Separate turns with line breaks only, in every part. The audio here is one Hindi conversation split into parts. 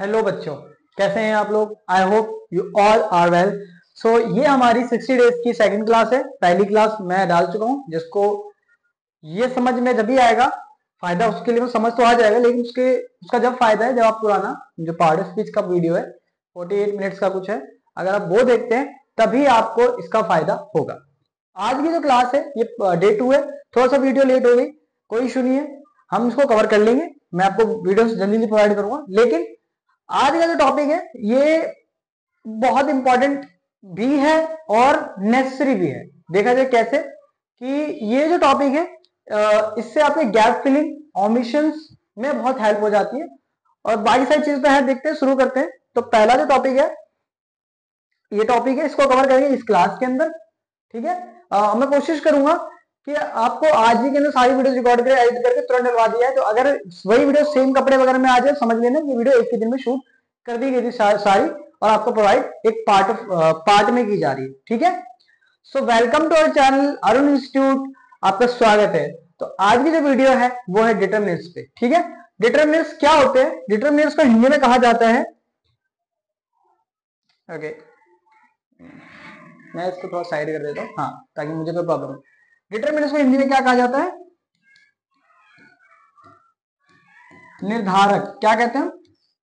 हेलो बच्चों, कैसे हैं आप लोग। I hope you all are well. So ये हमारी 60 डेज की सेकंड क्लास है। पहली क्लास मैं डाल चुका हूं, जिसको ये समझ में जब भी आएगा फायदा, उसके लिए वो समझ तो आ जाएगा, लेकिन उसका जब फायदा है जब आप पुराना जो पार्ट ऑफ स्पीच का वीडियो है 48 मिनट्स का कुछ है, अगर आप वो देखते हैं तभी आपको इसका फायदा होगा। आज की जो क्लास है ये डे 2 है। थोड़ा सा वीडियो लेट हो गई, कोई इशू नहीं है, हम इसको कवर कर लेंगे। मैं आपको वीडियो जल्दी जल्दी प्रोवाइड करूंगा, लेकिन आज का जो टॉपिक है ये बहुत इंपॉर्टेंट भी है और नेसेसरी भी है। देखा जाए कैसे कि ये जो टॉपिक है इससे आपके गैप फिलिंग, ओमिशंस में बहुत हेल्प हो जाती है और बाकी सारी चीज पे है। देखते हैं, शुरू करते हैं। तो पहला जो टॉपिक है ये टॉपिक है, इसको कवर करेंगे इस क्लास के अंदर। ठीक है, मैं कोशिश करूंगा कि आपको आज ही के अंदर सारी वीडियो रिकॉर्ड करके एडिट करके तुरंत डलवा दिया है। तो अगर वही वीडियो सेम कपड़े वगैरह में आ जाए, समझ लेना ये वीडियो एक ही दिन में शूट कर दी गई थी सारी, और आपको प्रोवाइड एक पार्ट में की जा रही है। ठीक है, so welcome to our channel Arun institute, आपका स्वागत है। तो आज की जो वीडियो है वो है डिटरमिनेंट्स पे। ठीक है, डिटरमिनेंट्स क्या होते हैं, डिटरमिनेंट्स को हिंदी में कहा जाता है, ओके मैं इसको थोड़ा साइड कर देता हूँ, हाँ, ताकि मुझे कोई प्रॉब्लम हो। डिटरमिनेंट्स को हिंदी में क्या कहा जाता है, निर्धारक। क्या कहते हैं,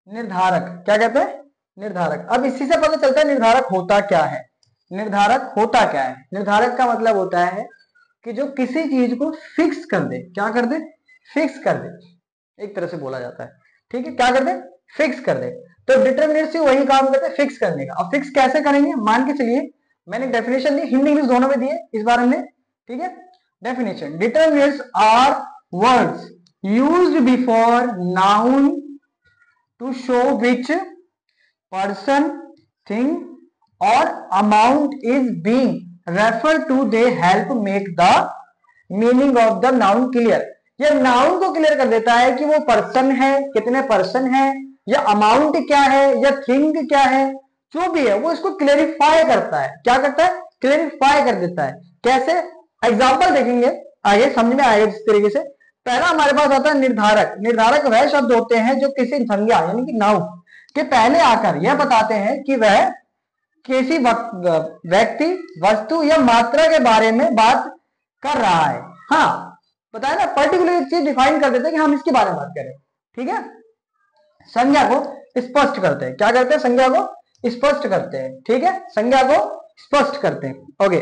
निर्धारक। क्या कहते हैं, निर्धारक। अब इसी से पता चलता है निर्धारक होता क्या है। निर्धारक होता क्या है, निर्धारक का मतलब होता है कि जो किसी चीज को फिक्स कर दे। क्या कर दे, फिक्स कर दे, एक तरह से बोला जाता है। ठीक है, क्या कर दे, फिक्स कर दे। तो डिटरमिनेंट से वही काम करते हैं, फिक्स करने का। अब फिक्स कैसे करेंगे, मान के चलिए मैंने डेफिनेशन दी, हिंदी इंग्लिश दोनों में दिए इस बार हमने। ठीक है, definition, determinants are words used before noun to show which person, thing or amount is being referred to. They help make the meaning of the noun clear. ये नाउन को क्लियर कर देता है कि वो पर्सन है, कितने पर्सन है, या अमाउंट क्या है, या थिंग क्या है, जो भी है वो इसको क्लेरिफाई करता है। क्या करता है, क्लेरिफाई कर देता है। कैसे, एग्जांपल देखेंगे आगे समझ में आएगा जिस तरीके से। पहला हमारे पास आता है निर्धारक। निर्धारक वह शब्द होते हैं जो किसी संज्ञा यानी कि नाउन के पहले आकर यह बताते हैं कि वह किसी व्यक्ति, वस्तु या मात्रा के बारे में बात कर रहा है। हाँ, बताया ना, पर्टिकुलर चीज डिफाइन कर देते हैं कि हम इसके बारे में बात करें। ठीक है, संज्ञा को स्पष्ट करते हैं। क्या करते हैं, संज्ञा को स्पष्ट करते हैं। ठीक है, संज्ञा को स्पष्ट करते हैं। ओके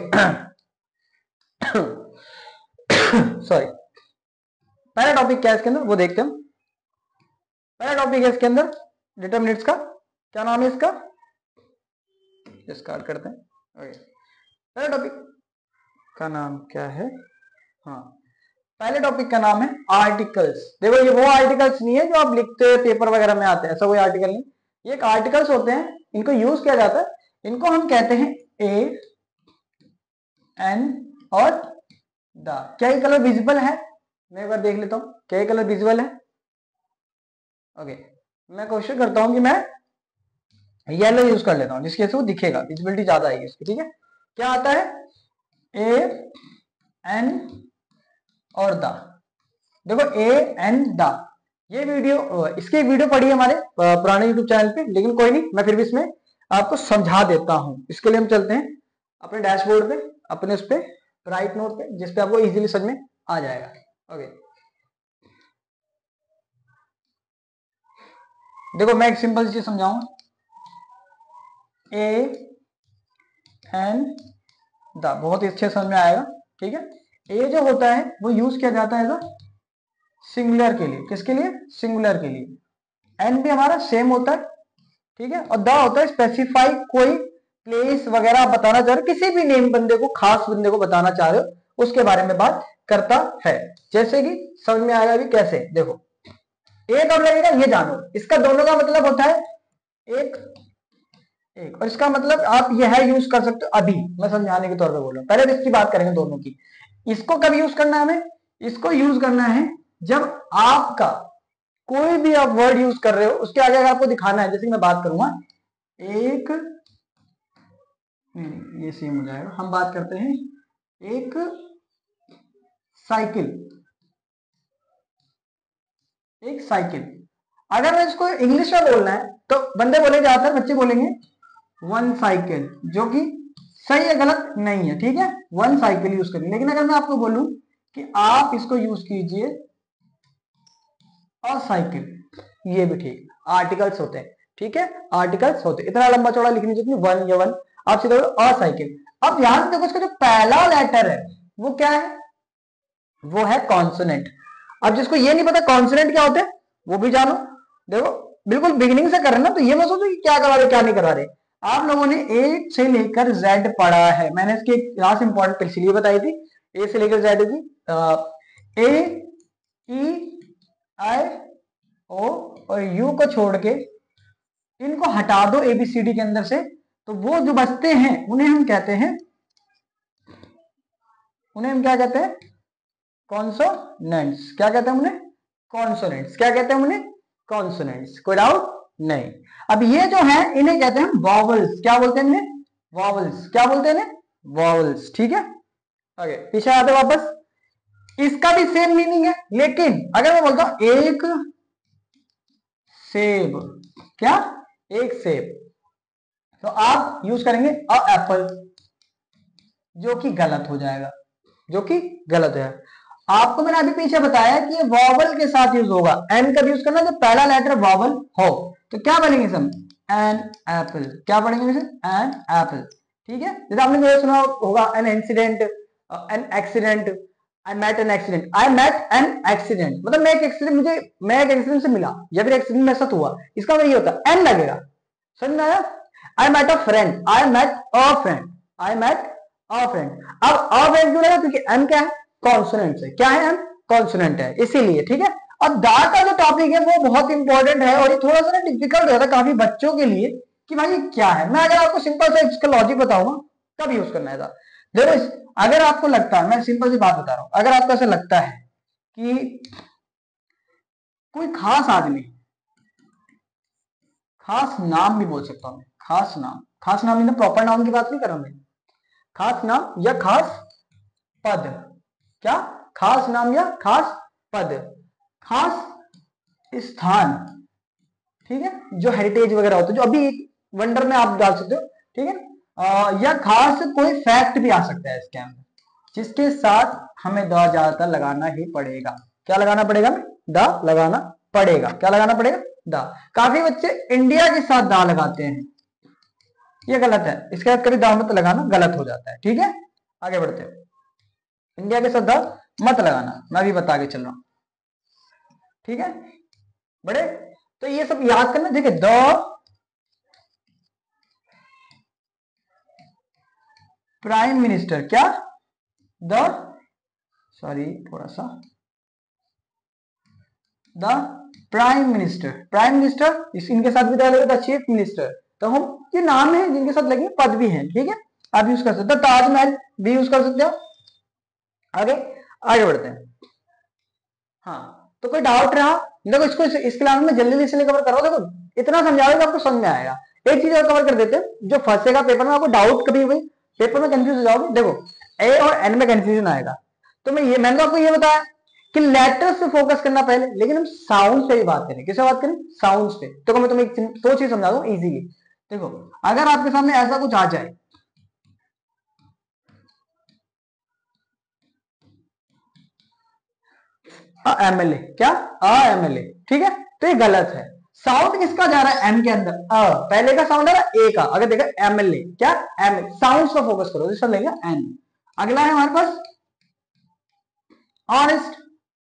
सॉरी, पहला टॉपिक क्या है इसके अंदर वो देखते हैं। पहला टॉपिक है इसके अंदर डिटरमिनेंट्स का, क्या नाम है इसका, डिस्कार्ड करते हैं। ओके, पहला टॉपिक का नाम क्या है, हाँ, पहले टॉपिक का नाम है आर्टिकल्स। देखो ये वो आर्टिकल्स नहीं है जो आप लिखते हैं पेपर वगैरह में आते हैं, ऐसा कोई आर्टिकल नहीं। ये एक आर्टिकल्स होते हैं, इनको यूज किया जाता है, इनको हम कहते हैं ए, एन और द। क्या ये कलर विजिबल है, मैं एक बार देख लेता हूं क्या ये कलर विजिबल है। ओके, मैं कोशिश करता हूं कि मैं येलो यूज कर लेता हूं जिसके से वो दिखेगा, विजिबिलिटी ज्यादा आएगी इसकी। ठीक है, क्या आता है, ए, एन और द। देखो ए, एन, द, ये वीडियो, इसकी एक वीडियो पड़ी है हमारे पुराने यूट्यूब चैनल पे, लेकिन कोई नहीं, मैं फिर भी इसमें आपको समझा देता हूं। इसके लिए हम चलते हैं अपने डैशबोर्ड पे, अपने उस पे राइट नोट पे, जिसपे आपको इजीली समझ में आ जाएगा। ओके, देखो मैं एक सिंपल चीज समझाऊं, ए, एन, द, बहुत ही अच्छे समझ में आएगा। ठीक है, ए जो होता है वो यूज किया जाता है सिंगुलर के लिए। किसके लिए, सिंगुलर के लिए। एन भी हमारा सेम होता है। ठीक है, और द होता है स्पेसिफाई, कोई प्लेस वगैरह बताना चाह रहे हो, किसी भी नेम बंदे को, खास बंदे को बताना चाह रहे हो उसके बारे में बात करता है। जैसे कि समझ में आएगा अभी कैसे, देखो ए कब लगेगा ये जानो, इसका दोनों का मतलब होता है एक एक, और इसका मतलब आप यह यूज कर सकते हो। अभी मैं समझाने के तौर पे बोल रहा हूं, पहले इसकी बात करेंगे दोनों की। इसको कब यूज करना है हमें, इसको यूज करना है जब आपका कोई भी आप वर्ड यूज कर रहे हो उसके आगे अगर आपको दिखाना है, जैसे कि मैं बात करूंगा एक, नहीं ये सेम हो जाएगा, हम बात करते हैं एक साइकिल, एक साइकिल। अगर मैं इसको इंग्लिश में बोलना है तो बंदे बोलेंगे, ज्यादातर बच्चे बोलेंगे वन साइकिल, जो कि सही है गलत नहीं है, ठीक है, वन साइकिल यूज करिए। लेकिन अगर मैं आपको बोलूं कि आप इसको यूज कीजिए अ साइकिल, ये भी ठीक, आर्टिकल्स होते हैं, ठीक है, आर्टिकल्स होते हैं, इतना लंबा चौड़ा लिखने चाहिए वन या वन, आप सीधे अ साइकिल। अब ध्यान से देखो, इसका जो पहला लेटर है वो क्या है, वो है कॉन्सोनेंट। अब जिसको ये नहीं पता कॉन्सोनेंट क्या होते हैं वो भी जानो, देखो बिल्कुल बिगिनिंग से कर रहे ना, तो ये मत सोचो कि क्या करा रहे क्या नहीं करा रहे। आप लोगों ने ए से लेकर जेड पढ़ा है, मैंने इसकी क्लास इंपॉर्टेंट इसलिए बताई थी, ए से लेकर जेड की, ए ई आई ओ और यू को छोड़ के इनको हटा दो एबीसीडी के अंदर से, तो वो जो बचते हैं उन्हें हम कहते हैं, उन्हें हम क्या कहते हैं, कॉन्सोनेंट्स। क्या कहते हैं उन्हें, कॉन्सोनेंट्स। क्या कहते हैं उन्हें, कॉन्सोनेंट्स, कोई डाउट नहीं। अब ये जो है इन्हें कहते हैं वॉवल्स। क्या बोलते हैं इन्हें, वॉवल्स। क्या बोलते हैं इन्हें, वॉवल्स, ठीक है। आगे पीछे आते वापस, इसका भी सेम मीनिंग है, लेकिन अगर मैं बोलता हूं एक सेब, क्या, एक सेब, तो आप यूज करेंगे अ एप्पल, जो कि गलत हो जाएगा, जो कि गलत है। आपको मैंने अभी पीछे बताया कि ये वॉवल के साथ यूज होगा, एन का यूज करना जब पहला लेटर वॉवल हो, तो क्या बनेंगे सब, एन एप्पल। क्या पढ़ेंगे इसे, एन एप्पल, ठीक है। जैसे आपने मुझे सुना होगा an incident, an accident, I met an accident, I met an accident, मतलब मैं एक एक्सीडेंट से मिला या फिर एक्सीडेंट मेरे साथ हुआ, इसका मतलब ये होता है एन लगेगा, समझ में आया। I met a friend, I met a friend, I met a friend. अब अ फ्रेंड क्यों लगा, क्योंकि एन क्या है, कॉन्सोनेंट है। क्या है, एन कॉन्सोनेंट है, इसीलिए, ठीक है। अब दा का जो टॉपिक है वो बहुत इंपॉर्टेंट है, और ये थोड़ा सा डिफिकल्ट रहता है काफी बच्चों के लिए कि भाई ये क्या है। मैं अगर आपको सिंपल सा इसका लॉजिक बताऊंगा कब यूज करना है था। देखो अगर आपको लगता है, मैं सिंपल सी बात बता रहा हूं, अगर आपको ऐसा लगता है कि कोई खास आदमी, खास नाम भी बोल सकता हूं, खास नाम, खास नाम नहीं, प्रॉपर नाउन की बात नहीं कर रहा मैं, खास नाम या खास पद। क्या, खास नाम या खास पद, खास स्थान, ठीक है, जो हेरिटेज वगैरह होता है, जो अभी वंडर में आप डाल सकते हो, ठीक है। या खास कोई फैक्ट भी आ सकता है इसके अंदर, जिसके साथ हमें द ज्यादातर लगाना ही पड़ेगा। क्या लगाना पड़ेगा, द लगाना पड़ेगा। क्या लगाना पड़ेगा, द। काफी बच्चे इंडिया के साथ द लगाते हैं, ये गलत है, इसके साथ कभी द मत लगाना, गलत हो जाता है, ठीक है। आगे बढ़ते हैं, इंडिया के साथ द मत लगाना, मैं भी बता के चल रहा हूं, ठीक है बड़े। तो ये सब याद करना, देखिए द प्राइम मिनिस्टर, क्या, द, सॉरी थोड़ा सा, the prime minister, prime minister, इनके साथ भी द चीफ मिनिस्टर, तो हम ये नाम है जिनके साथ लगे पद भी हैं, ठीक है, आप यूज कर सकते हो। ताजमहल भी यूज कर सकते हो। आगे आगे बढ़ते हैं। हाँ तो कोई डाउट रहा, देखो इसको इस क्लास में जल्दी इसलिए कवर करो, देखो इतना समझाओगे आपको समझ में आएगा। एक चीज और कवर कर देते हैं, जो फंसेगा पेपर में, आपको डाउट कभी हुई, पेपर में कंफ्यूज हो जाओगे, देखो ए और एन में कंफ्यूजन आएगा, तो मैंने तो आपको ये बताया कि लेटर्स पे फोकस करना पहले, लेकिन हम साउंड पे ही बात करें। किससे बात करें, साउंड्स पे। तो मैं तुम्हें दो चीज समझा दूं इजीली। देखो अगर आपके सामने ऐसा कुछ आ जाए, एमएलए, क्या, एमएलए, ठीक है, तो ये गलत है। साउंड किसका जा रहा है, एम के अंदर, पहले का साउंड आ रहा है ए का। अगर देखा एमएलए, क्या, एम, साउंड पर फोकस करो, जिसका लेगा एन। अगला है हमारे पास ऑनेस्ट,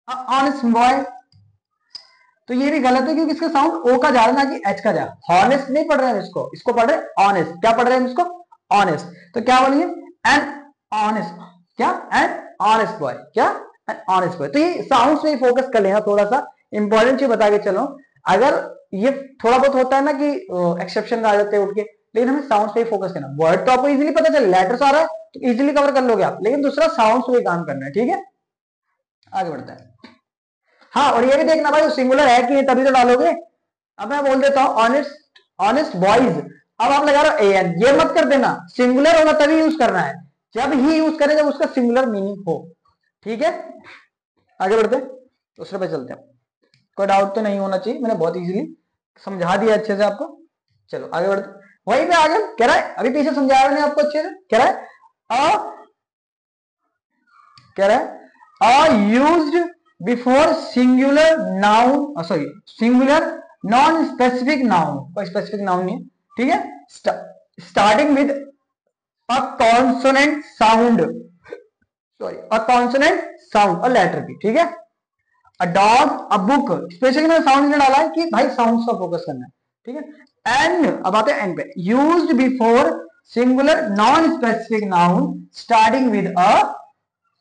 ऑनेस्ट बॉय, तो ये भी गलत है, क्योंकि इसका साउंड ओ का जा रहा है ना कि एच का जा रहा है। हॉनेस्ट नहीं पढ़ रहे हैं इसको, इसको पढ़ रहे हैं ऑनेस्ट। क्या पढ़ रहे हैं इसको, ऑनेस्ट, तो क्या बोलेंगे, एन ऑनेस्ट, क्या, एन ऑनेस्ट बॉय, क्या, एन ऑनेस्ट बॉय। तो ये साउंड पे फोकस कर लेना, थोड़ा सा इंपॉर्टेंट चीज बता के चलो। अगर ये थोड़ा बहुत होता है ना कि एक्सेप्शन आ जाते हैं उठ के, लेकिन हमें साउंड पे फोकस करना। वर्ड तो आपको इजीली पता चले, लेटर्स आ रहा है तो इजीली कवर कर लोगे आप, लेकिन दूसरा साउंड पे काम करना है, ठीक है। आगे बढ़ता है। हाँ और ये भी देखना भाई सिंगुलर है कि तभी तो डालोगे। अब मैं बोल देता हूं ऑनेस्ट, ऑनेस्ट बॉयज, अब आप लगा रहे हो एन, ये मत कर देना, सिंगुलर होगा तभी यूज करना है, जब ही यूज करें जब उसका सिंगुलर मीनिंग हो, ठीक है। आगे बढ़ते हैं, दूसरे पे चलते हैं। कोई डाउट तो नहीं होना चाहिए, मैंने बहुत इजीली समझा दिया अच्छे से आपको। चलो आगे बढ़ते, वहीं पे आगे कह रहा है, अभी पीछे समझाया मैंने आपको अच्छे से, कह रहा है used before singular noun, sorry singular non specific noun, कोई स्पेसिफिक नाउन नहीं है, ठीक है, starting with a consonant sound, sorry a consonant sound और लेटर भी, ठीक है, a dog, a book, specially मैंने साउंड ने डाला है कि भाई साउंड का फोकस करना है, ठीक है। एंड अब आते हैं एंड पे, used before singular non specific noun starting with a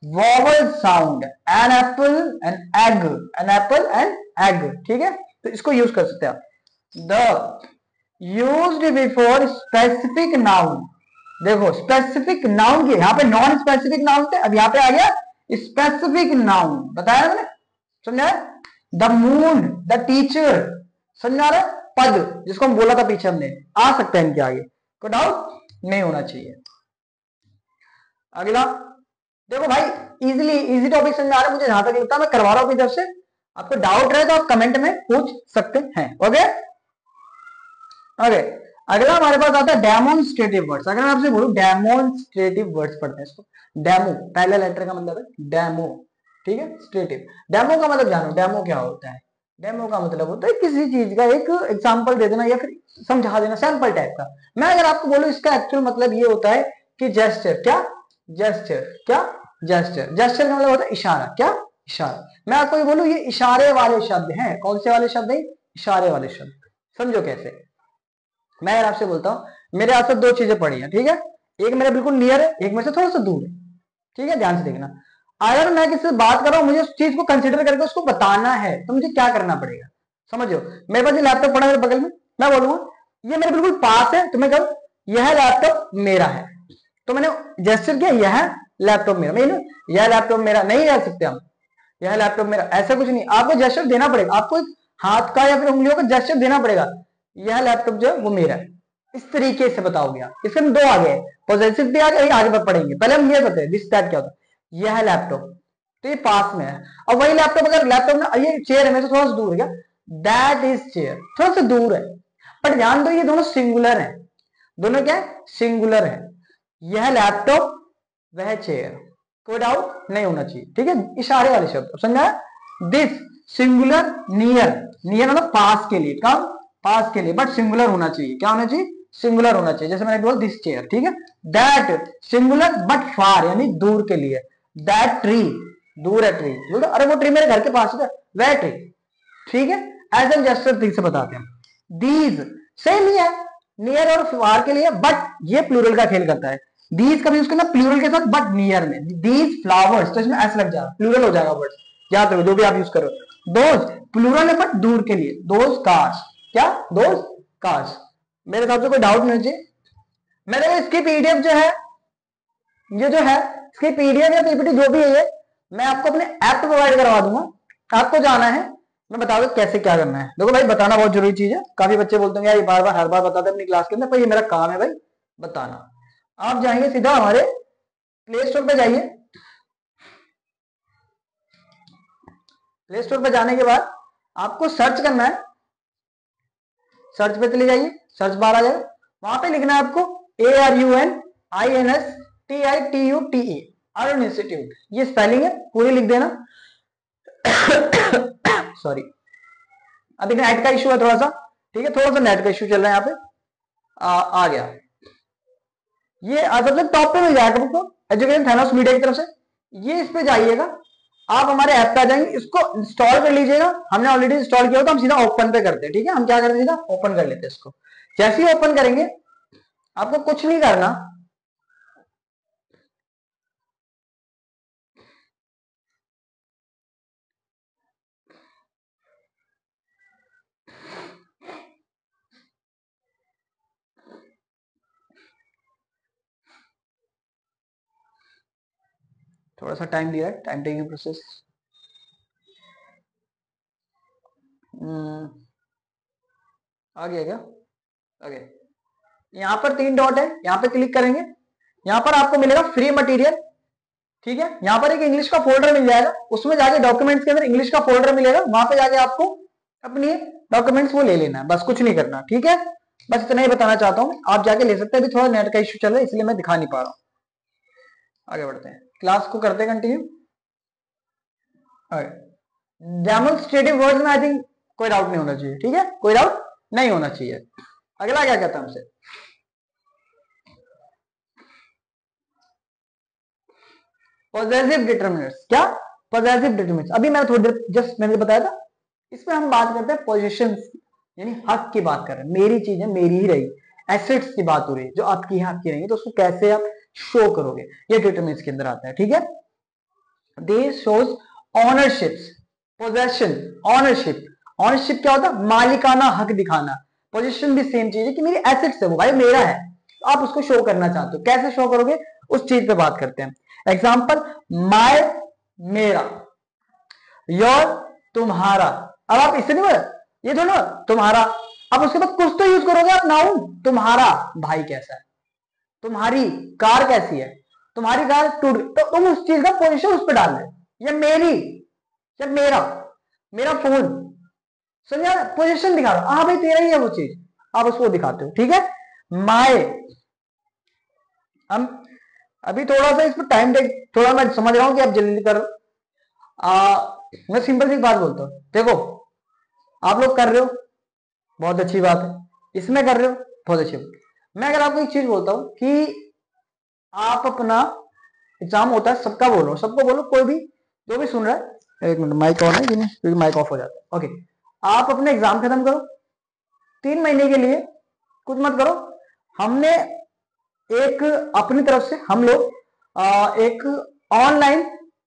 vowel sound, an apple and egg, an apple and egg, ठीक है, तो इसको यूज कर सकते हैं आप। The used before specific noun, देखो स्पेसिफिक नाउन के, यहां पे नॉन स्पेसिफिक नाउन थे, अब यहां पे आ गया स्पेसिफिक नाउन, बताया मैंने, समझा? द मून, द टीचर, समझा रहे, पद जिसको हम बोला था पीछे हमने, आ सकते हैं इनके आगे, कोई डाउट नहीं होना चाहिए। अगला देखो भाई, इजी टॉपिक समझ आ रहा है मुझे, जहां तक लगता है मैं करवा रहा हूं अपनी तरफ से, आपको डाउट रहे तो आप कमेंट में पूछ सकते हैं। ओके ओके, अगला हमारे पास आता है डेमोन्स्ट्रेटिव वर्ड्स। अगर मैं आपसे बोलूं डेमोन्स्ट्रेटिव वर्ड्स पढ़ते हैं इसको, डेमो पहले लेटर का मतलब है डेमो, ठीक है, स्ट्रेटिव, डेमो का मतलब जानो, डेमो क्या होता है? डेमो का मतलब होता है किसी चीज का एक एग्जांपल दे देना या फिर समझा देना, सैंपल टाइप का। मैं अगर आपको बोलूं इसका एक्चुअल मतलब ये होता है कि जेस्चर, क्या जेस्चर, क्या जेस्चर, जेस्चर का मतलब होता है इशारा, क्या इशारा। मैं आपको ये बोलूं ये इशारे वाले शब्द हैं, कौन से वाले शब्द है? इशारे वाले शब्द। समझो कैसे, मैं अगर आपसे बोलता हूं मेरे हाथ से दो चीजें पड़ी हैं, ठीक है, एक मेरे बिल्कुल नियर है, एक मेरे से थोड़ा सा दूर है, ठीक है, ध्यान से देखना। अगर मैं किसी से बात कर रहा हूं, मुझे उस चीज को कंसीडर करके उसको बताना है, तो मुझे क्या करना पड़ेगा? समझो, मेरे पास ये लैपटॉप पड़ा है मेरे बगल में, मैं बोलूंगा ये मेरे बिल्कुल पास है, तो मैं कहूं यह लैपटॉप मेरा है, तो मैंने जेस्चर किया यह लैपटॉप मेरा, मैं यह लैपटॉप मेरा नहीं कह सकते हम, यह लैपटॉप मेरा, ऐसा कुछ नहीं, आपको जेस्चर देना पड़ेगा, आपको एक हाथ का या फिर उंगलियों का जेस्चर देना पड़ेगा, यह लैपटॉप जो है वो मेरा है, इस तरीके से बताओगे आप। इसके हम दो आ गए, पॉजिटिव भी आ गए, आगे पढ़ेंगे, पहले हम ये बताते हैं दिस दैट क्या होता है, यह लैपटॉप, तो ये पास में है, और वही लैपटॉप, अगर लैपटॉप ना ये चेयर है मेरे से थोड़ा सा दूर है, क्या दैट इज चेयर, थोड़ा सा दूर है, पर ध्यान दो ये दोनों सिंगुलर है, दोनों क्या है? सिंगुलर है, यह लैपटॉप वह चेयर, कोई डाउट नहीं होना चाहिए, ठीक है, इशारे वाले शब्द समझा। दिस सिंगुलर, नियर, नियर मतलब पास के लिए, कम पास के लिए, बट सिंगुलर होना चाहिए, क्या होना चाहिए? सिंगुलर होना चाहिए, जैसे मैंने बोला दिस चेयर, ठीक है। दैट सिंगुलर बट फार, यानी दूर के लिए, दैट ट्री, दूर है ट्री, अरे वो ट्री मेरे घर के पास है, वह ट्री, ठीक है, एज एन जेस्चर ठीक से बताते हैं। दीज सेम ही है, नियर और फार के लिए, बट ये प्लूरल का खेल करता है, दीज का भी यूज करना प्लूरल के साथ, बट नियर में, दीज फ्लावर्स, तो इसमें एस लग जाएगा, प्लूरल हो जाएगा वर्ड, याद रखो जो भी आप यूज करो। दोज प्लूरल है बट दूर के लिए, दोज कार्स, क्या दोज कार्स, मेरे हिसाब से कोई डाउट नहीं चाहिए। मेरे इसकी पीडीएफ जो है, ये जो है इसकी पीडीएफ या पीपीटी जो भी है ये मैं आपको अपने ऐप पे प्रोवाइड करवा दूंगा, आपको जाना है, मैं बता दूं कैसे क्या करना है। देखो भाई बताना बहुत जरूरी चीज है, काफी बच्चे बोलते हैं यार ये बार बार हर बार बताते हैं अपनी क्लास के अंदर, पर ये मेरा काम है भाई बताना। आप जाएंगे सीधा हमारे प्ले स्टोर पे जाइए, प्ले स्टोर पे जाने के बाद आपको सर्च करना है, सर्च पे चले जाइए, सर्च बार आ जाएगा, वहां पे लिखना है आपको ARUNINSTITUTE, अरुण इंस्टीट्यूट, ये स्पेलिंग है, पूरी लिख देना। सॉरी, अभी नेट का इशू है थोड़ा सा, ठीक है, थोड़ा सा नेट का इशू चल रहा है यहाँ पे, आ गया ये, सबसे टॉप पे मिल जाएगा आपको एजुकेशन थैनोस मीडिया की तरफ से, ये इस पे जाइएगा, आप हमारे ऐप पे आ जाएंगे, इसको इंस्टॉल कर लीजिएगा, हमने ऑलरेडी इंस्टॉल किया हो तो हम सीधा ओपन पे करते हैं, ठीक है, हम क्या करते हैं सीधा ओपन कर लेते हैं इसको। जैसे ही ओपन करेंगे आपको कुछ नहीं करना, थोड़ा सा टाइम दिया है, टाइम टेकिंग प्रोसेस। आ गया क्या? ओके, यहाँ पर 3 डॉट है, यहाँ पे क्लिक करेंगे, यहाँ पर आपको मिलेगा फ्री मटेरियल, ठीक है, यहाँ पर एक इंग्लिश का फोल्डर मिल जाएगा, उसमें जाके डॉक्यूमेंट्स के अंदर इंग्लिश का फोल्डर मिलेगा, वहां पे जाके आपको अपनी डॉक्यूमेंट्स वो ले लेना है, बस कुछ नहीं करना, ठीक है। बस इतना ही बताना चाहता हूँ, आप जाके ले सकते हैं। अभी थोड़ा नेट का इश्यू चल रहा है इसलिए मैं दिखा नहीं पा रहा हूँ। आगे बढ़ते हैं, क्लास को करते हैं कंटिन्यू। डेमोन्स्ट्रेटिव वर्ड्स में आई थिंक कोई डाउट नहीं होना चाहिए, ठीक है, कोई डाउट नहीं होना चाहिए। अगला क्या कहता है हमसे, पॉजेसिव डिटरमिनर्स। क्या पॉजेसिव डिटरमिनर्स, अभी मैंने थोड़ी देर जस्ट मैंने बताया था। इसमें हम बात करते हैं पोजीशन, यानी हक की बात कर रहे हैं, मेरी चीजें मेरी ही रही, एसेट्स की बात हो रही है जो आपकी है आपकी रहेंगी, तो उसको कैसे आप शो करोगे, ये डिटरमिनर्स के अंदर आता है, ठीक है। They shows ownerships, possession, ownership. Ownership क्या होता है, मालिकाना हक दिखाना। पोजीशन भी सेम चीज है कि मेरी एसेट्स है, वो भाई मेरा है, तो आप उसको शो करना चाहते हो, कैसे शो करोगे उस चीज पे बात करते हैं। एग्जाम्पल, माय मेरा, योर तुम्हारा। अब आप इससे नहीं बोले ये दोनों तुम्हारा, अब उसके बाद कुछ तो यूज करोगे आप, नाउन। तुम्हारा भाई कैसा है, तुम्हारी कार कैसी है, तुम्हारी कार टूट गई, तो तुम उस चीज का पोजीशन उस पर डाल रहे, या मेरी, या मेरा, मेरा फोन, समझा, पोजीशन दिखा रहा हूं, हाँ भाई तेरा ही है वो चीज, आप उसको दिखाते हो, ठीक है। माए, हम अभी थोड़ा सा इस पर टाइम टेक, थोड़ा मैं समझ रहा हूं कि आप जल्दी करो। मैं सिंपल सी बात बोलता हूं, देखो आप लोग कर रहे हो बहुत अच्छी बात है, इसमें कर रहे हो बहुत अच्छी बात। मैं अगर आपको एक चीज बोलता हूं कि आप अपना एग्जाम होता है, सबका बोलो, सबको बोलो, कोई भी जो भी सुन रहा है, एक मिनट माइक ऑन है कि नहीं, क्योंकि माइक ऑफ हो जाता है। ओके, आप अपने एग्जाम खत्म करो, 3 महीने के लिए कुछ मत करो। हमने एक अपनी तरफ से हम लोग एक ऑनलाइन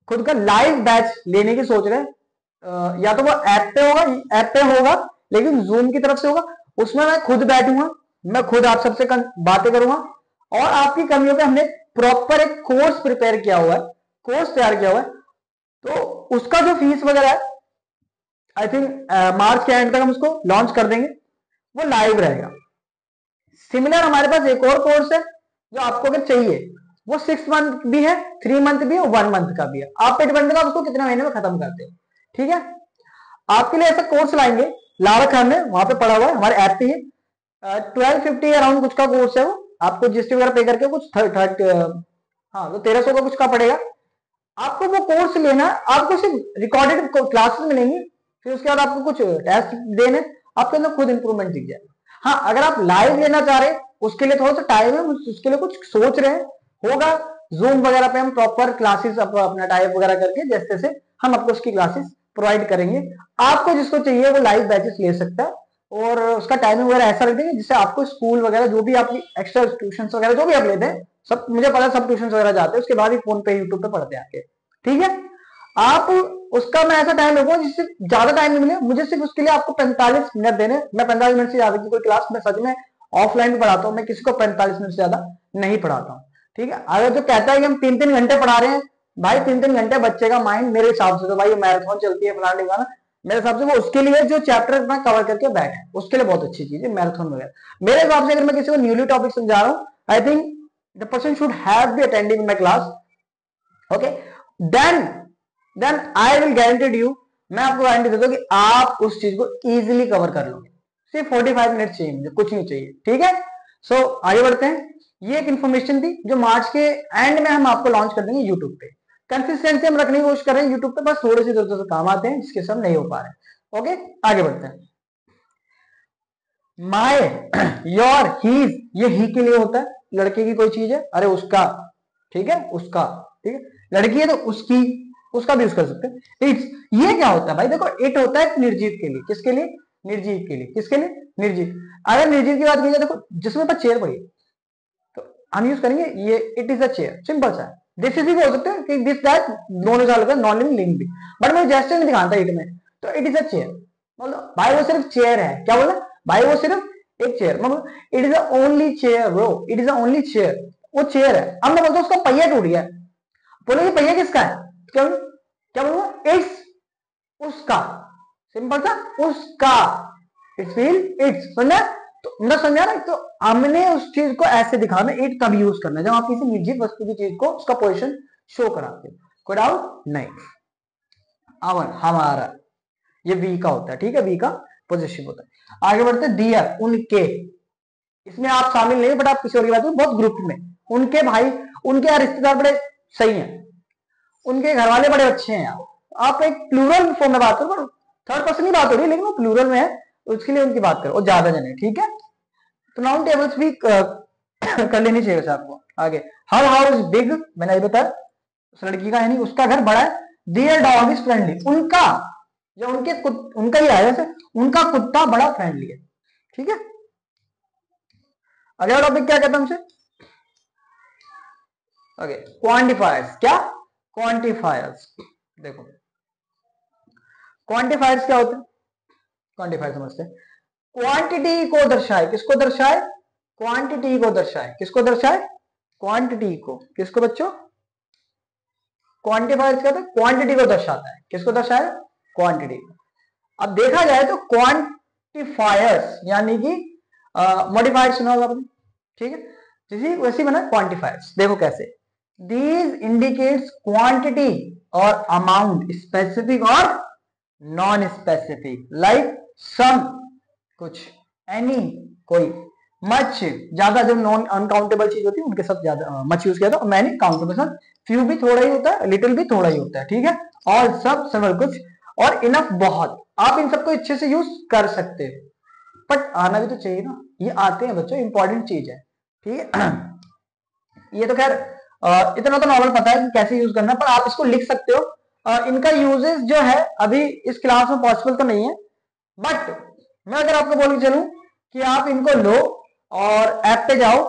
खुद का लाइव बैच लेने की सोच रहे हैं। या तो वो ऐप पे होगा लेकिन जूम की तरफ से होगा, उसमें मैं खुद बैठूंगा, मैं खुद आप सबसे बातें करूंगा, और आपकी कमियों पे हमने प्रॉपर एक कोर्स प्रिपेयर किया हुआ है, कोर्स तैयार किया हुआ है। तो उसका जो फीस वगैरह है, आई थिंक मार्च के एंड तक हम उसको लॉन्च कर देंगे, वो लाइव रहेगा। सिमिलर हमारे पास एक और कोर्स है जो आपको अगर चाहिए, वो 6 मंथ भी है, 3 मंथ भी है, 1 मंथ का भी है, आप पे डिपेंड करता है उसको कितने महीने में खत्म करते हैं, ठीक है। आपके लिए ऐसा कोर्स लाएंगे, ला रखा हमने, वहां पे पड़ा हुआ है हमारे ऐप पे ही, 1250 अराउंड कुछ का कोर्स है वो, आपको जीएसटी वगैरह पे करके कुछ हाँ तो 1300 का कुछ का पड़ेगा। आपको वो कोर्स लेना, आपको सिर्फ रिकॉर्डेड क्लासेस मिलेंगी, फिर उसके बाद आपको कुछ टेस्ट देने, आपके अंदर खुद इंप्रूवमेंट दिख जाए। हाँ, अगर आप लाइव लेना चाह रहे हैं उसके लिए थोड़ा सा टाइम है, उसके लिए कुछ सोच रहे हैं, होगा जूम वगैरह पे हम प्रॉपर क्लासेस अपना टाइप वगैरह करके जैसे जैसे हम आपको उसकी क्लासेस प्रोवाइड करेंगे। आपको जिसको चाहिए वो लाइव बैचेस ले सकता है, और उसका टाइमिंग वगैरह ऐसा रख देंगे जिससे आपको स्कूल वगैरह जो भी आपकी एक्स्ट्रा ट्यूशन वगैरह जो भी आप लेते हैं, सब मुझे पता है सब ट्यूशन वगैरह जाते हैं, उसके बाद ही फोन पे यूट्यूब पे पढ़ते हैं आके, ठीक है। आप उसका मैं ऐसा टाइम रखूंगा जिससे ज्यादा टाइम नहीं मिले, मुझे सिर्फ उसके लिए आपको 45 मिनट देने, मैं 45 मिनट से ज्यादा की कोई क्लास मैं सच में ऑफलाइन भी पढ़ाता हूँ, मैं किसी को 45 मिनट से ज्यादा नहीं पढ़ाता हूँ, ठीक है। अगर जो कहता है कि हम 3-3 घंटे पढ़ा रहे हैं, भाई 3-3 घंटे बच्चे का माइंड मेरे हिसाब से तो भाई मैराथन चलती है फलाना ढिकाना, मेरे हिसाब से वो उसके लिए जो चैप्टर अपना कवर करके बैठे उसके लिए बहुत अच्छी चीज है मैराथन वगैरह। मेरे हिसाब से अगर मैं किसी को न्यूली टॉपिक समझा रहा हूँ, I think the person should have be attending my class, okay, then I will guaranteed you, मैं आपको गारंटी देता हूं कि आप उस चीज को इजीली कवर कर लोगे। सिर्फ 45 मिनट चाहिए मुझे, कुछ नहीं चाहिए, ठीक है। सो आगे बढ़ते हैं। ये एक इंफॉर्मेशन थी जो मार्च के एंड में हम आपको लॉन्च कर देंगे यूट्यूब पे। कंसिस्टेंसी हम रखने की कोशिश कर रहे हैं यूट्यूब पे, बस थोड़े से इधर काम आते हैं जिसके सब नहीं हो पा रहे। ओके, आगे बढ़ते हैं। माय, योर, हीज, ये ही के लिए होता है, लड़के की कोई चीज है, अरे उसका, ठीक है, उसका, ठीक है, लड़की है तो उसकी, उसका भी यूज कर सकते हैं। इट्स, ये क्या होता है भाई, देखो इट होता है निर्जीव के लिए, किसके लिए, निर्जीव के लिए, किसके लिए, निर्जीव। अगर निर्जीव की बात की जाए, देखो जिसमें पास चेयर पड़ी है तो हम यूज करेंगे ये, it is a chair, simple सा। दिस इज भी हो सकता है कि दिस दैट दोनों साल का नॉन लिविंग लिंग भी, बट मैं जेस्चर नहीं दिखाता इट में, तो इट इज अ चेयर, मतलब भाई वो सिर्फ चेयर है, क्या बोला भाई, वो सिर्फ एक चेयर, मतलब it is a only chair bro, it is a only chair, वो चेयर है। अब मैं बोलता हूँ उसका पहिया टूट गया, बोलो ये पहिया किसका है, क्या क्या बोलूंगा, इट्स, उसका, सिंपल सा, उसका, इट्स फील, इट्स, समझा, तो मैं समझा ना, तो हमने उस चीज को ऐसे दिखाना, इट तब यूज करना जब आप किसी निर्जीव वस्तु की चीज को उसका पोजीशन शो कराते हो, कोई डाउट नहीं। आवर, हमारा, ये वी का होता है, ठीक है, वी का पोजेसिव होता है। आगे बढ़ते हैं, दियर उनके, इसमें आप शामिल नहीं, बट आप किसी और की बात करो, बहुत ग्रुप में, उनके भाई, उनके यार रिश्तेदार बड़े सही हैं, उनके घर वाले बड़े अच्छे हैं यार। आप एक प्लूरल फॉर्म में बात करो, थर्ड पर्सन की बात हो रही है लेकिन वो प्लूरल में है, उसके लिए उनकी बात करो, और ज्यादा जने, ठीक है। तो नाउन टेबल्स भी कर लेनी चाहिए वैसे आपको। आगे, हर हाउस बिग, मैंने ये बताया, उस लड़की का यानी उसका घर बड़ा है। देयर डॉग इज फ्रेंडली, उनका या उनका ही आया जैसे, उनका कुत्ता बड़ा फ्रेंडली है, ठीक है। अगला टॉपिक क्या कहता है हमसे, ओके, क्वांटिफायर्स। क्या, क्वांटिफायर्स। देखो क्वांटिफायर्स क्या होते हैं, क्वांटिफायर समझते हैं। क्वांटिटी को दर्शाए, किसको दर्शाए, क्वांटिटी को दर्शाए, किसको दर्शाए, क्वांटिटी को, किसको बच्चों, क्वांटिफायर्स क्या होता है, क्वांटिटी को दर्शाता है, किसको दर्शाए, क्वांटिटी। अब देखा जाए तो क्वांटिफायर्स यानी कि मॉडिफायर सुना होगा आपने, ठीक है, जैसे वैसे बना क्वांटिफायर्स। देखो कैसे, दीज इंडिकेट्स क्वांटिटी और अमाउंट, स्पेसिफिक और नॉन स्पेसिफिक, लाइक सम कुछ, एनी कोई, मच ज्यादा, जो नॉन अनकाउंटेबल चीज होती है उनके साथ ज्यादा मच यूज किया था, मैनी काउंटेबल साथ, फ्यू भी थोड़ा ही होता है, लिटिल भी थोड़ा ही होता है, ठीक है, और सब सेवरल कुछ, और इनफ बहुत। आप इन सबको अच्छे से यूज कर सकते हो, बट आना भी तो चाहिए ना, ये आते हैं बच्चों, इंपॉर्टेंट चीज है, ठीक है। ये तो खैर इतना तो नॉर्मल पता है कि कैसे यूज करना है, पर आप इसको लिख सकते हो। इनका यूजेस जो है अभी इस क्लास में पॉसिबल तो नहीं है, बट मैं अगर आपको बोल के चलूं कि आप इनको लो और ऐप पे जाओ,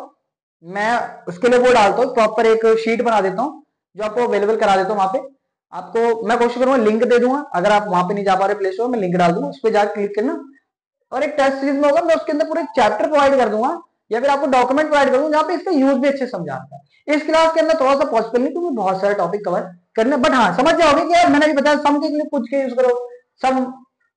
मैं उसके लिए वो डालता हूँ, प्रॉपर एक शीट बना देता हूँ जो आपको अवेलेबल करा देता हूँ वहां पे। आपको मैं कोशिश करूंगा लिंक दे दूंगा, अगर आप वहां पे नहीं जा पा रहे प्ले स्टोर में, लिंक डाल दूंगा, उस पर जाकर क्लिक करना, और एक टेस्ट सीरीज में होगा, मैं उसके अंदर पूरे चैप्टर प्रोवाइड कर दूंगा, या फिर आपको डॉक्यूमेंट प्रोवाइड करूंगा जहाँ पे इसका यूज भी अच्छे समझाता है। इस क्लास के अंदर थोड़ा सा पॉसिबल नहीं क्योंकि बहुत सारे टॉपिक कवर करने, बट हाँ समझ जाओगे कि यार मैंने भी बताया, सम के लिए कुछ के यूज करो, सम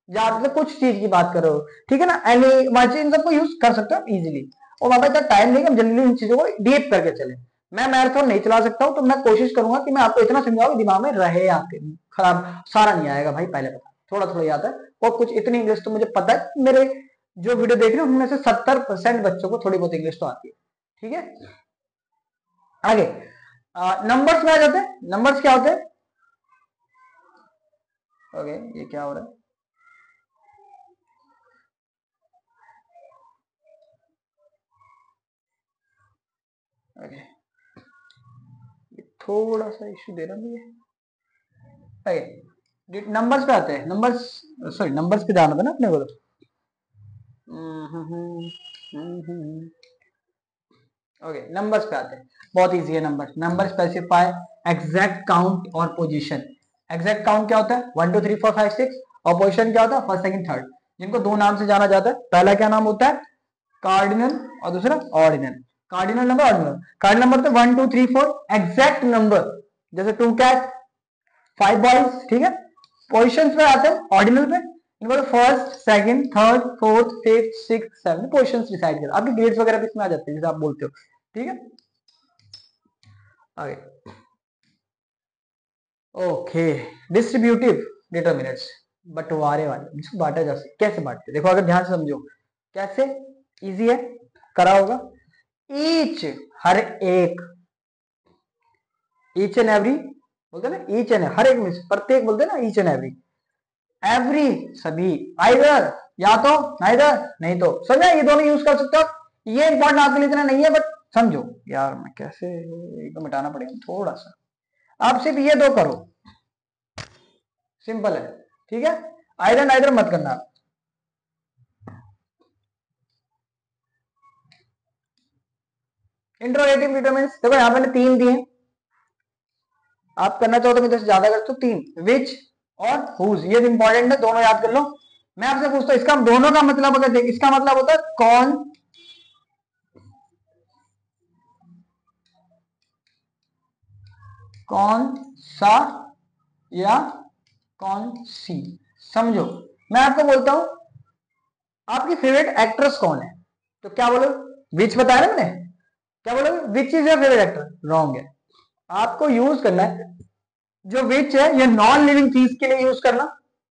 ज्यादा कुछ चीज की बात करो, ठीक है ना, एनी मच, इन सबको यूज कर सकते हो इजीली। और वहां पर टाइम नहीं, हम जल्दी इन चीजों को डीप करके चले। मैं मैराथन नहीं चला सकता हूँ, तो मैं कोशिश करूंगा कि मैं आपको इतना समझाऊं दिमाग में रहे, आपके खराब सारा नहीं आएगा भाई, पहले पता थोड़ा थोड़ा याद है, और कुछ इतनी इंग्लिश तो मुझे पता है, मेरे जो वीडियो देख रहे हैं उनमें से 70% बच्चों को थोड़ी बहुत इंग्लिश तो आती है, ठीक है। आगे नंबर्स में आ जाते हैं, नंबर्स क्या होते हैं, ओके ये क्या हो रहा है, ओके ये थोड़ा सा इश्यू दे रहा है मुझे। नंबर्स पे आते हैं, नंबर्स, सॉरी नंबर्स पे जाना था ना अपने को, ओके नंबर्स पे आते हैं, बहुत इजी है number. Number specify exact count और पोजीशन। एग्जैक्ट काउंट क्या होता है, 1 2 3 4 5 6, और पोजीशन क्या होता है, फर्स्ट सेकंड थर्ड, जिनको दो नाम से जाना जाता है। पहला क्या नाम होता है, कार्डिनल, और दूसरा ordinal. Cardinal number, ordinal. Cardinal number तो 1 2 3 4 एग्जैक्ट नंबर, जैसे 2 कैट 5 बॉयज, ठीक है। पोजिशन पे आते हैं ऑर्डिनल पे, इनको first second third fourth fifth sixth seven position decide कर, आपके ग्रेड्स वगैरह भी इसमें आ जाते हैं जैसे आप बोलते हो, ठीक है। आगे ओके, डिस्ट्रीब्यूटिव डिटर्मिनेंट्स, बंटवारे वाले, जिसको बांटा जा सकता, कैसे बांटते, देखो अगर ध्यान से समझो कैसे, इजी है, करा होगा। ईच, हर एक, ईच एंड एवरी बोलते ना, ईच एंड हर एक में प्रत्येक बोलते ना, ईच एंड एवरी, एवरी सभी, आइदर या तो, नाइदर नहीं तो, समझा, ये दोनों यूज कर सकते हो। ये इंपॉर्टेंट आपके लिए इतना नहीं है, बट समझो यार, मैं कैसे एकदम मिटाना पड़ेगा थोड़ा सा, आप सिर्फ ये दो करो, सिंपल है, ठीक है। आइदर नाइदर मत करना। इंट्रोगेटिव डिटरमिनेंट्स देखो यहां मैंने 3 दिए, आप करना चाहो तो मैं जैसे ज्यादा कर तो 3, विच और हुज, ये इंपॉर्टेंट है, दोनों याद कर लो। मैं आपसे पूछता हूं इसका दोनों का मतलब, अगर देख, इसका मतलब होता है कौन, कौन सा या कौन सी, समझो। मैं आपको बोलता हूं आपकी फेवरेट एक्ट्रेस कौन है, तो क्या बोलो, विच बताया ना मैंने, क्या बोलोगे, which is your favourite actor, wrong है। आपको यूज करना है जो विच है, ये नॉन लिविंग चीज के लिए यूज करना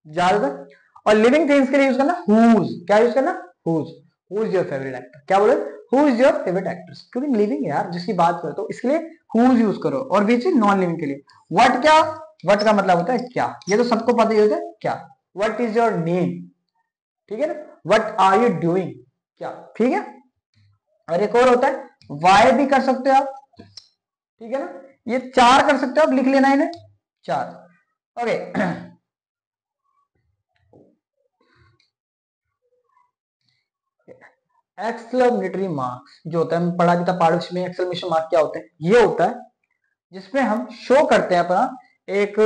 ज्यादातर, और लिविंग थिंग्स के लिए यूज करना हुज। क्या यूज करना? Whose. Who is your favourite actor? क्या बोले? Who is your favourite actress, क्योंकि लिविंग है यार जिसकी बात करो, तो इसके लिए हुज यूज करो। और बीच नॉन लिविंग के लिए व्हाट। क्या? व्हाट का मतलब होता है क्या, ये तो सबको पता ही होता है क्या। व्हाट इज योर नेम, ठीक है ना। व्हाट आर यू डूइंग, क्या, ठीक है। और एक और होता है वाई भी कर सकते हो आप, ठीक है ना। ये 4 कर सकते हो आप, लिख लेना इन्हें 4। ओके एक्सक्लेमेटरी मार्क्स जो होता है, पढ़ा भी था पार्ट में, एक्सक्लेमेशन मार्क क्या होते हैं। ये होता है जिसमें हम शो करते हैं अपना एक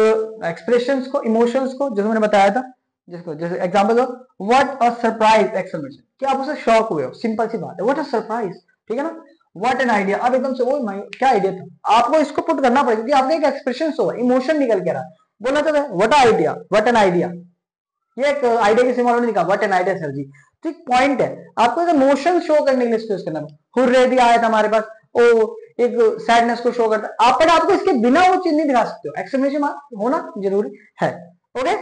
एक्सप्रेशंस को, इमोशंस को, जैसे मैंने बताया था। जिसको जैसे एग्जांपल दो, व्हाट अ सरप्राइज एक्सक्लेमेशन, क्या आप उसे शॉक हुए हो, सिंपल सी बात है, व्हाट अ सरप्राइज, ठीक है ना। व्हाट एन आइडिया, अब एकदम से वो क्या आइडिया था, आपको इसको पुट करना पड़ेगा क्योंकि आपने एक एक्सप्रेशन शो है, इमोशन निकल के रहा। बोला था what idea, what an idea, ये एक आइडिया की सिंबल नहीं लिखा, व्हाट एन आइडिया सर जी। तो एक पॉइंट है, आपको एक इमोशन शो करने के लिए यूज करना है। हुर्रे भी आया था हमारे पास, ओ एक सैडनेस को शो करता है, पर आपको इसके बिना वो चीज नहीं दिखा सकते हो, एक्सक्लेमेशन मार्क होना जरूरी है। Okay,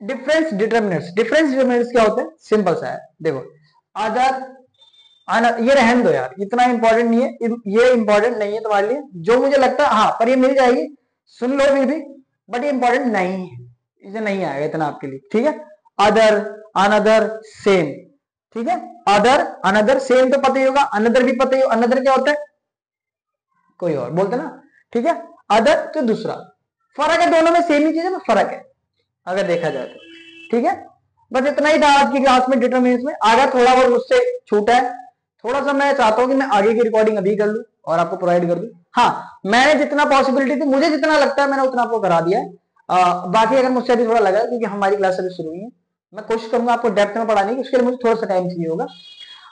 difference determinants. Difference determinants क्या होते हैं? सिंपल सा है, देखो अदर, ये रहने दो यार, इतना इंपॉर्टेंट नहीं है, ये इंपॉर्टेंट नहीं है तुम्हारे लिए, जो मुझे लगता है हाँ पर ये मिल जाएगी, सुन लो फिर भी, बट ये इंपॉर्टेंट नहीं है, इसे नहीं आएगा इतना आपके लिए, ठीक है। अदर, अनदर, सेम, ठीक है। अदर, अनदर, सेम तो पता ही होगा, अनदर भी पता ही होगा। अनदर क्या होता है? कोई और बोलते ना, ठीक है। अदर तो दूसरा, फर्क है दोनों में, सेम ही चीज है ना, फर्क है अगर देखा जाए तो, ठीक है। बस इतना ही था आज की क्लास में डिटरमिनेंट्स में। आगे थोड़ा बहुत मुझसे छूटा है, थोड़ा सा मैं चाहता हूं कि मैं आगे की रिकॉर्डिंग अभी कर लूं और आपको प्रोवाइड कर दूं। हाँ, मैंने जितना पॉसिबिलिटी थी, मुझे जितना लगता है मैंने उतना आपको करा दिया है। बाकी अगर मुझसे अभी थोड़ा लगा, क्योंकि हमारी क्लास अभी शुरू हुई है, मैं कोशिश करूंगा आपको डेप्थ में पढ़ाने की, उसके लिए मुझे थोड़ा सा टाइम चाहिए होगा।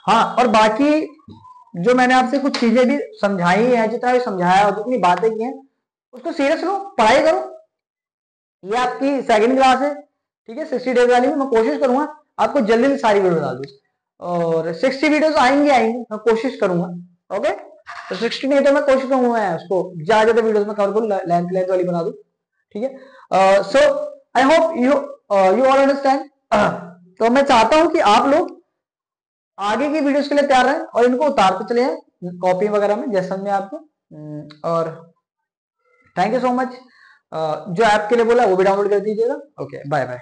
हाँ, और बाकी जो मैंने आपसे कुछ चीजें भी समझाई है, जितना भी समझाया और जितनी बातें की हैं, उसको सीरियस लो, पढ़ाई करो। ये आपकी सेकंड क्लास है, ठीक है, 60 डेज वाली में। मैं कोशिश करूंगा आपको जल्दी से सारी वीडियो डाल दूं, और 60 वीडियोस आएंगे, मैं कोशिश करूंगा। ओके, तो 60 नहीं तो मैं कोशिश करूंगा मैं उसको ज्यादा ज्यादा वीडियोस में कवर करूं, लेंथ लेंथ वाली बना दूं, ठीक है। So I hope you you all understand. तो मैं चाहता हूं कि आप लोग आगे की वीडियोस के लिए तैयार रहें और इनको उतारते चले जाएं कॉपी वगैरह में, जैसा मैं आपको। और थैंक यू सो मच। जो ऐप के लिए बोला वो भी डाउनलोड कर दीजिएगा। Okay, bye bye.